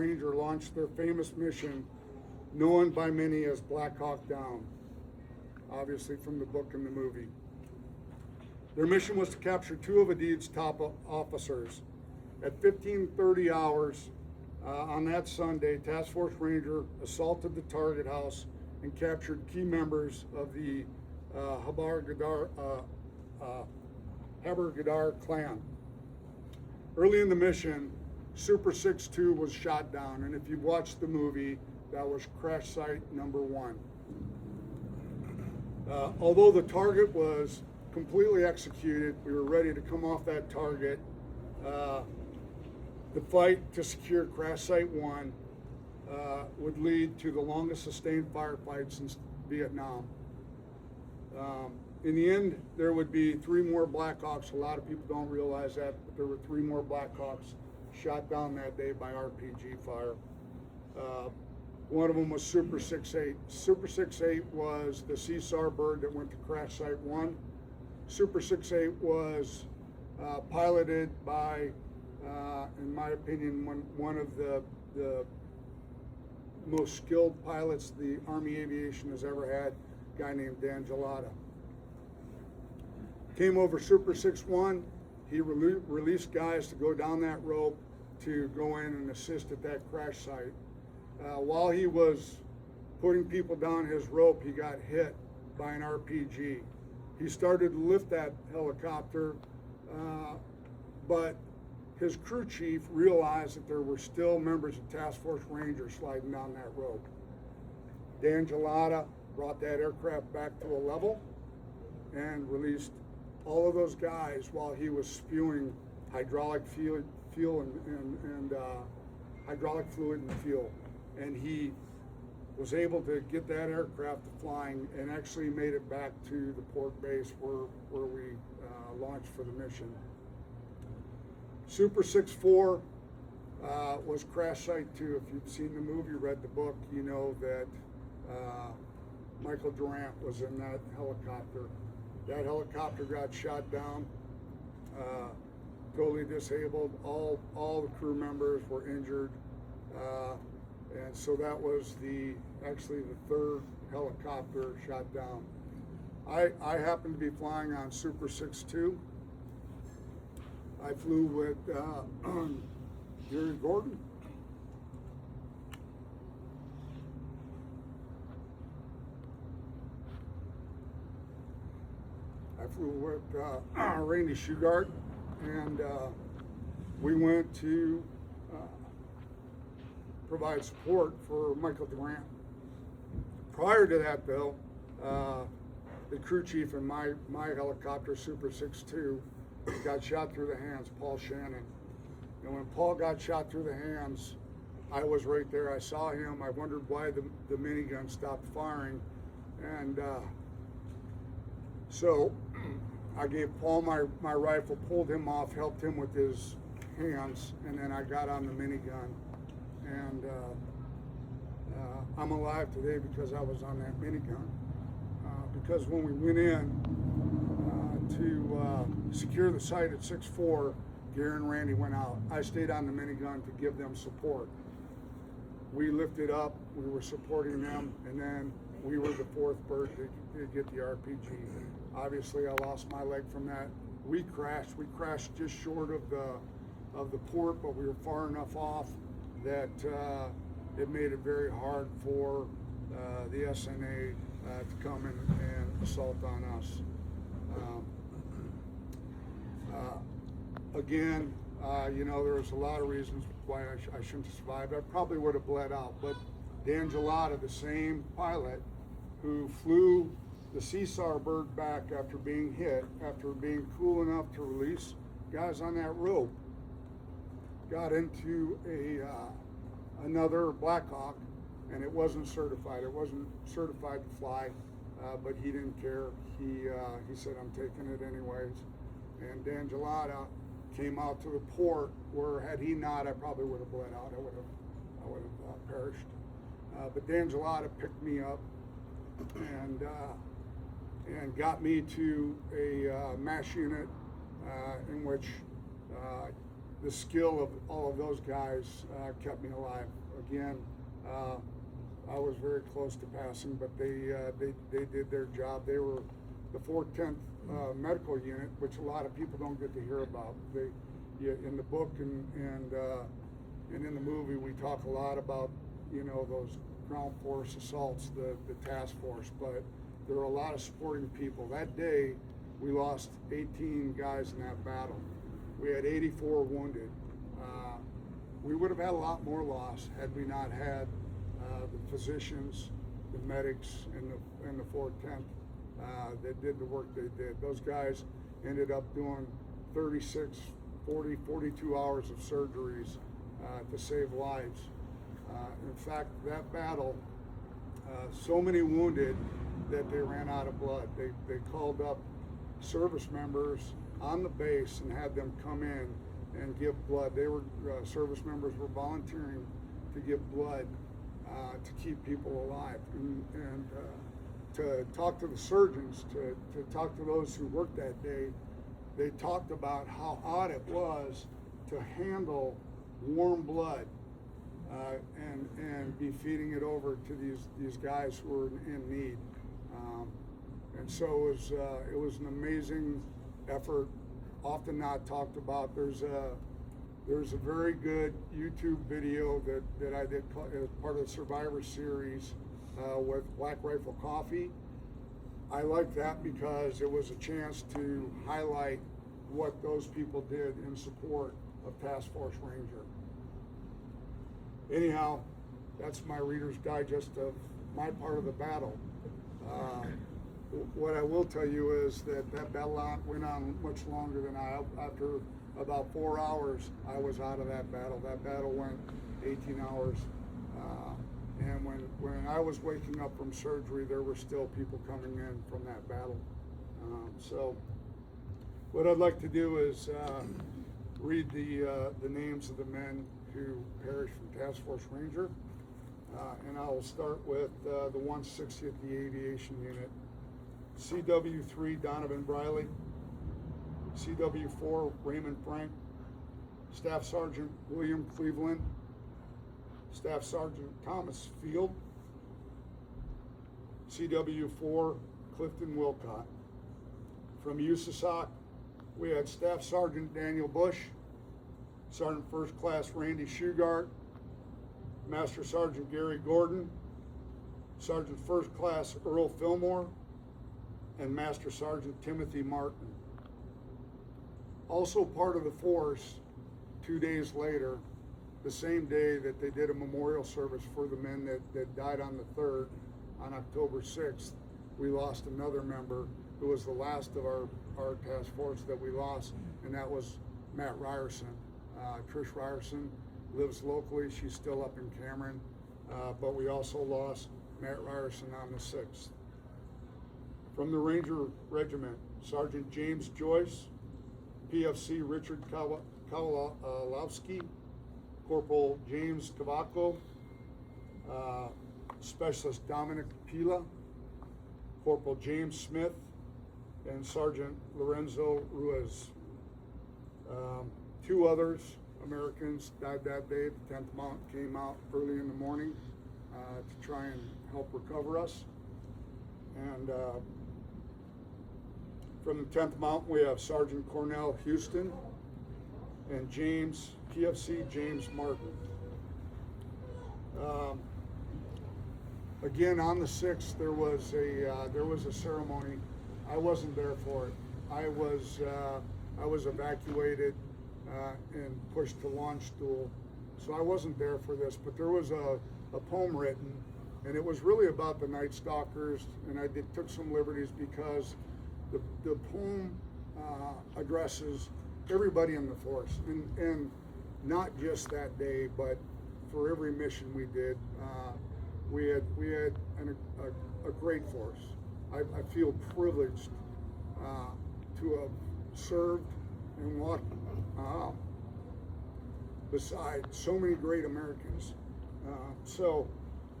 Ranger launched their famous mission, known by many as Black Hawk Down, obviously from the book and the movie. Their mission was to capture two of Hadid's top officers. At 15:30 hours on that Sunday, Task Force Ranger assaulted the target house and captured key members of the Habar Gadar clan. Early in the mission, Super 6-2 was shot down, and if you've watched the movie, that was crash site number 1. Although the target was completely executed, we were ready to come off that target. The fight to secure crash site 1 would lead to the longest sustained firefight since Vietnam. In the end, there would be 3 more Black Hawks. A lot of people don't realize that, but there were 3 more Black Hawks shot down that day by RPG fire. One of them was Super 6-8. Super 6-8 was the Caesar bird that went to crash site 1. Super 6-8 was piloted by, in my opinion, one of the most skilled pilots the Army Aviation has ever had, a guy named Dan Gelada. Came over Super 6-1. He released guys to go down that rope to go in and assist at that crash site. While he was putting people down his rope, he got hit by an RPG. He started to lift that helicopter, but his crew chief realized that there were still members of Task Force Rangers sliding down that rope. Dan Gelada brought that aircraft back to a level and released all of those guys while he was spewing hydraulic fuel and hydraulic fluid and fuel. And he was able to get that aircraft flying and actually made it back to the port base where we launched for the mission. Super 6-4 was crash site 2. If you've seen the movie, read the book, you know that Michael Durant was in that helicopter. That helicopter got shot down, totally disabled. All the crew members were injured. And so that was actually the 3rd helicopter shot down. I happened to be flying on Super 6-2. I flew with Gary Gordon. I flew with Randy Shugart, and we went to provide support for Michael Durant. Prior to that, though, the crew chief in my helicopter, Super 6-2, got shot through the hands, Paul Shannon. And when Paul got shot through the hands, I was right there. I saw him. I wondered why the minigun stopped firing. And so I gave Paul my rifle, pulled him off, helped him with his hands, and then I got on the minigun. And I'm alive today because I was on that minigun. Because when we went in to secure the site at 6-4, Gary and Randy went out. I stayed on the minigun to give them support. We lifted up, we were supporting them, and then we were the 4th bird to get the RPG. Obviously, I lost my leg from that. We crashed just short of the port, but we were far enough off that it made it very hard for the SNA to come in and assault on us. Again, there was a lot of reasons why I shouldn't have survived. I probably would have bled out, but Dan Gelada, the same pilot who flew the Caesar bird back after being hit, after being cool enough to release guys on that rope, got into another Black Hawk, and it wasn't certified. It wasn't certified to fly, but he didn't care. He said, "I'm taking it anyways." And Dan Gelada came out to the port where, had he not, I probably would have bled out. I would have perished. But Dan Gelada picked me up and got me to a MASH unit in which the skill of all of those guys kept me alive. Again, I was very close to passing, but they did their job. They were the 410th Medical Unit, which a lot of people don't get to hear about. In the book and in the movie, we talk a lot about, you know, those ground force assaults, the task force, but there were a lot of supporting people. That day, we lost 18 guys in that battle. We had 84 wounded. We would have had a lot more loss had we not had the physicians, the medics, and the 410th that did the work they did. Those guys ended up doing 36, 40, 42 hours of surgeries to save lives. In fact, that battle, so many wounded that they ran out of blood. They called up service members on the base and had them come in and give blood. They were service members were volunteering to give blood to keep people alive, and to talk to the surgeons, to talk to those who worked that day. They talked about how odd it was to handle warm blood and be feeding it over to these guys who were in need. And so it was an amazing effort, often not talked about. There's a very good YouTube video that I did as part of the Survivor series with Black Rifle Coffee. I like that because it was a chance to highlight what those people did in support of Task Force Ranger. Anyhow, that's my Reader's Digest of my part of the battle. What I will tell you is that battle went on much longer than after about 4 hours, I was out of that battle. That battle went 18 hours. And when I was waking up from surgery, there were still people coming in from that battle. So what I'd like to do is read the names of the men who perished from Task Force Ranger. And I will start with the 160th, the Aviation Unit. CW3, Donovan Briley. CW4, Raymond Frank. Staff Sergeant William Cleveland. Staff Sergeant Thomas Field. CW4, Clifton Wilcott. From USASOC, we had Staff Sergeant Daniel Bush, Sergeant First Class Randy Shugart, Master Sergeant Gary Gordon, Sergeant First Class Earl Fillmore, and Master Sergeant Timothy Martin. Also part of the force, 2 days later, the same day that they did a memorial service for the men that died on the 3rd, on October 6th, we lost another member who was the last of our task force that we lost, and that was Matt Ryerson. Trish Ryerson lives locally. She's still up in Cameron, but we also lost Matt Ryerson on the 6th. From the Ranger Regiment, Sergeant James Joyce, PFC Richard Kowalowski, Corporal James Cavaco, Specialist Dominic Pila, Corporal James Smith, and Sergeant Lorenzo Ruiz. 2 others, Americans, died that day. The 10th Mount came out early in the morning to try and help recover us. And from the 10th Mountain, we have Sergeant Cornell Houston and James, PFC James Martin. Again, on the 6th, there was a ceremony. I wasn't there for it. I was evacuated and pushed to launch stool, so I wasn't there for this. But there was a poem written, and it was really about the Night Stalkers, and I took some liberties because the poem addresses everybody in the force, and not just that day, but for every mission we did. We had a great force. I feel privileged to have served and walked beside so many great Americans. So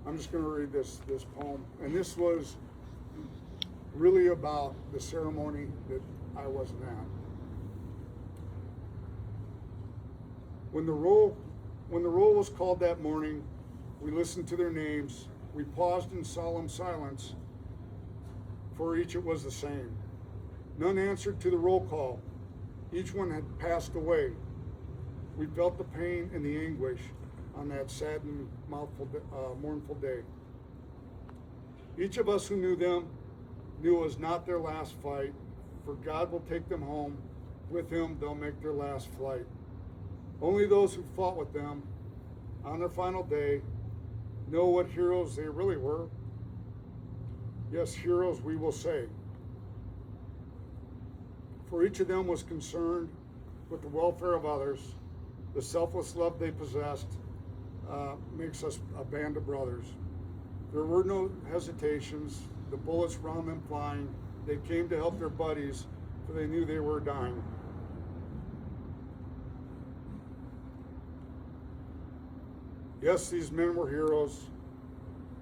I'm just going to read this poem, and this was really about the ceremony that I wasn't at. When the roll was called that morning, we listened to their names. We paused in solemn silence. For each it was the same. None answered to the roll call. Each one had passed away. We felt the pain and the anguish on that sad and mournful day. Each of us who knew them knew it was not their last fight, for God will take them home. With him, they'll make their last flight. Only those who fought with them on their final day know what heroes they really were. Yes, heroes we will say. For each of them was concerned with the welfare of others. The selfless love they possessed makes us a band of brothers. There were no hesitations. The bullets round them flying. They came to help their buddies, for they knew they were dying. Yes, these men were heroes,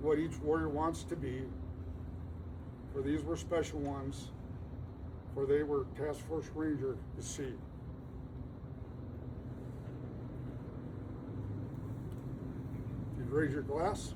what each warrior wants to be. For these were special ones, for they were Task Force Ranger to see. You'd raise your glass.